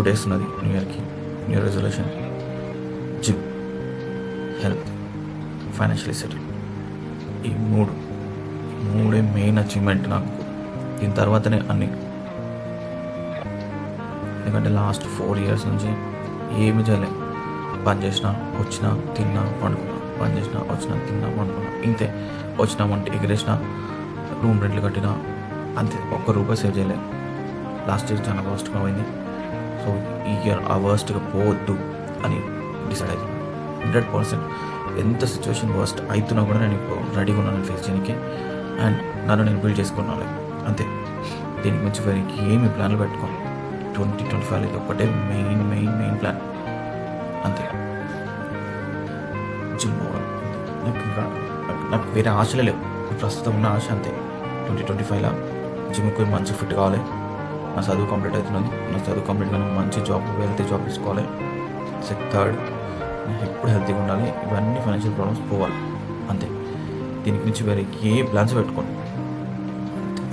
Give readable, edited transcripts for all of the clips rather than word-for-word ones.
వేస్తున్నది new ఇయర్కి, new year resolution gym, health, financially settle. ఈ మూడే మెయిన్ అచీవ్మెంట్ నాకు. దీని తర్వాతనే అన్ని. ఎందుకంటే లాస్ట్ 4 years నుంచి ఏమి చేయలేదు. పని చేసినా వచ్చినా తిన్నా పండుకున్నా, పని చేసినా వచ్చినా తిన్నా పండుకున్నా, ఇంతే. వచ్చినామంటే ఎగిరేసిన, రూమ్ రెంట్లు కట్టినా, అంతే. ₹1 సేవ్ చేయలేదు. లాస్ట్ ఇయర్ చాలా వర్స్ట్గా పోయింది. సో ఈ ఇయర్ ఆ వర్స్ట్గా పోవద్దు అని డిసైడ్ అయ్యింది. 100%. ఎంత సిచ్యువేషన్ వర్స్ట్ అవుతున్నా కూడా నేను ఇప్పుడు రెడీగా ఉన్నాను ఫేస్ చేయడానికి. అండ్ నన్ను నేను బిల్డ్ చేసుకున్నాను అంతే. దీనికి మంచి వేరే ఏమి ప్లాన్లు పెట్టుకోను. 2025 ఇది ఒక్కటే మెయిన్ ప్లాన్ అంతే. జిమ్ పోవడం. నాకు వేరే ఆశలే లేవు. ప్రస్తుతం ఉన్న ఆశ అంతే. 2025లో జిమ్కి మంచి ఫిట్ కావాలి. నా చదువు కంప్లీట్ అవుతున్నది. నా చదువు కంప్లీట్గా మంచి జాబ్, హెల్తీ జాబ్ తీసుకోవాలి. థర్డ్, నేను ఎప్పుడు హెల్తీగా ఉండాలి. ఇవన్నీ ఫైనాన్షియల్ ప్రాబ్లమ్స్ పోవాలి అంతే. దీనికి నుంచి వేరే ఏ ప్లాన్స్ పెట్టుకోండి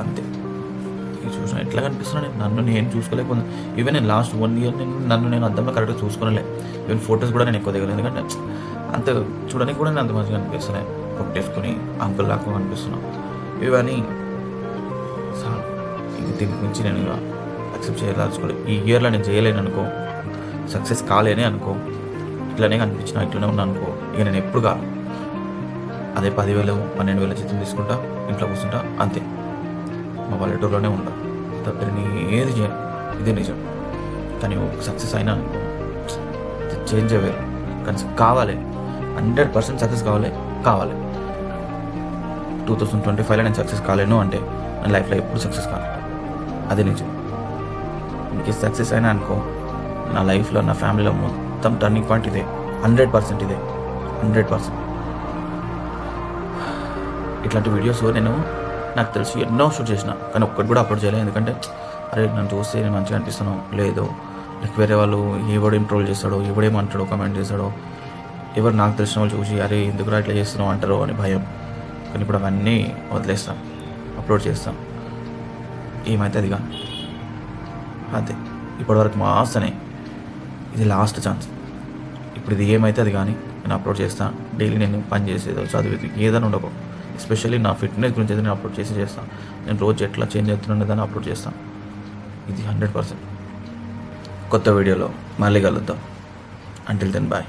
అంతే. ఇది చూసిన ఎట్లా కనిపిస్తున్నాను, నన్ను నేను చూసుకోలేకపోతే. ఈవెన్ నేను లాస్ట్ 1 year నన్ను నేను అద్దంలో కరెక్ట్గా చూసుకోలే. ఈవెన్ ఫొటోస్ కూడా నేను ఎక్కువ దిగలేదు. ఎందుకంటే అంత చూడడానికి కూడా నేను అంత మంచిగా అనిపిస్తున్నాయి. కొట్టేసుకుని అంకుల్ లాగా అనిపిస్తున్నాను. ఇవన్నీ దీనికి నుంచి నేను యాక్సెప్ట్ చేయదలుచుకోలేదు. ఈ ఇయర్లో నేను చేయలేను అనుకో, సక్సెస్ కాలేనే అనుకో, ఇట్లానే కనిపించిన ఇట్లనే ఉన్నా అనుకో, ఇక నేను ఎప్పుడు కాదు అదే 10,000 12,000 జీతం తీసుకుంటా, ఇంట్లో కూర్చుంటా అంతే. మా పల్లెటూరులోనే ఉంటా. తప్ప నేను ఏది చేయను. ఇదే నిజం. కానీ సక్సెస్ అయినా అనుకో, చేంజ్ అయ్యారు. కానీ కావాలి, 100% సక్సెస్ కావాలి. 2025లో నేను సక్సెస్ కాలేను అంటే నా లైఫ్లో ఎప్పుడు సక్సెస్ కాదు. అదే నిజం. ఇంకే సక్సెస్ అయినా అనుకో, నా లైఫ్లో నా ఫ్యామిలీలో మొత్తం టర్నింగ్ పాయింట్ ఇదే. 100% ఇదే. 100%. ఇట్లాంటి వీడియోస్ నాకు తెలిసి ఎన్నో షూట్ చేసిన, కానీ ఒక్కటి కూడా అప్లోడ్ చేయలేదు. ఎందుకంటే అరే నన్ను చూస్తే నేను మంచిగా అనిపిస్తాను లేదో, లైక్ వేరే వాళ్ళు ఎవడేం ట్రోల్ చేస్తాడో, ఎవడేమంటాడో, కమెంట్ చేస్తాడో, ఎవరు నాకు తెలిసిన వాళ్ళు చూసి అరే ఎందుకురా ఇట్లా చేస్తున్నావు అంటారో అని భయం. కానీ ఇప్పుడు అవన్నీ వదిలేస్తాను, అప్లోడ్ చేస్తాను. ఏమైతే అది కానీ అంతే. ఇప్పటివరకు మాస్తనే ఇది లాస్ట్ ఛాన్స్. ఇప్పుడు ఇది ఏమైతే అది కానీ నేను అప్లోడ్ చేస్తాను. డైలీ నేను పని చేసేదో చదివేది ఏదైనా ఉండకో, ఎస్పెషల్లీ నా ఫిట్నెస్ గురించి అయితే నేను అప్లోడ్ చేస్తాను. నేను రోజు ఎట్లా చేంజ్ అవుతున్నా దాన్ని అప్లోడ్ చేస్తాను. ఇది 100%. కొత్త వీడియోలో మళ్ళీ కలుద్దాం. Until then bye.